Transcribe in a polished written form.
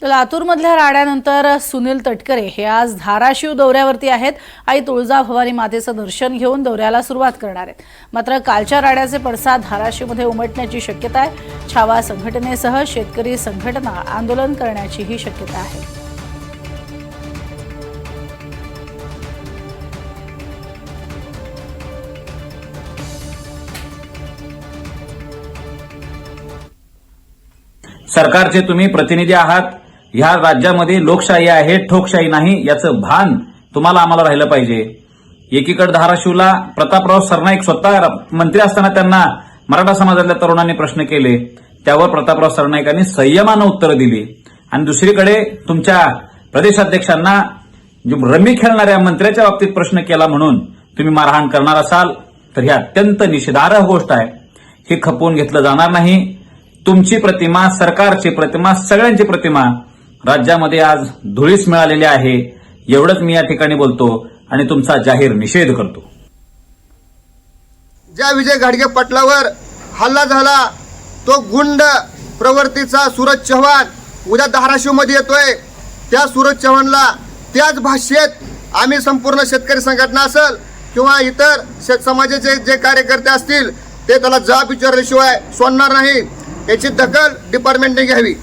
तर लातूरमधल्या राड्यानंतर सुनील तटकरे हे आज धाराशिव दौऱ्यावरती आहेत। आई तुळजाभवानी मातेचं दर्शन घेऊन दौऱ्याला सुरुवात करणार आहेत। मात्र कालच्या राड्याचे पडसाद धाराशिवमध्ये उमटण्याची शक्यता आहे। छावा संघटनेसह शेतकरी संघटना आंदोलन करण्याचीही शक्यता आहे। सरकारचे तुम्ही प्रतिनिधी आहात। ह्या राज्यामध्ये लोकशाही आहे, ठोकशाही नाही, याचं भान तुम्हाला आम्हाला राहिलं पाहिजे। एकीकडे धाराशिवला प्रतापराव सरनाईक स्वतः मंत्री असताना त्यांना मराठा समाजातल्या तरुणांनी प्रश्न केले, त्यावर प्रतापराव सरनाईकांनी संयमानं उत्तरं दिली। आणि दुसरीकडे तुमच्या प्रदेशाध्यक्षांना रमी खेळणाऱ्या मंत्र्याच्या बाबतीत प्रश्न केला म्हणून तुम्ही मारहाण करणार असाल तर ही अत्यंत निषेधार्ह गोष्ट आहे। हे खपवून घेतलं जाणार नाही। तुमची प्रतिमा, सरकारची प्रतिमा, सगळ्यांची प्रतिमा राज्यामध्ये आज धुळीस मिळालेली आहे। एवढंच मी या ठिकाणी बोलतो आणि तुमचा जाहीर निषेध करतो। ज्या विजय घाडगे पाटलावर हल्ला झाला तो गुंड प्रवृत्तीचा सूरज चव्हाण उद्या धाराशिवमध्ये येतोय। त्या सूरज चव्हाणला त्याच भाषेत आम्ही संपूर्ण शेतकरी संघटना असेल किंवा इतर समाजाचे जे कार्यकर्ते असतील ते त्याला जाब विचारल्याशिवाय सोडणार नाही। याची दखल डिपार्टमेंटने घ्यावी।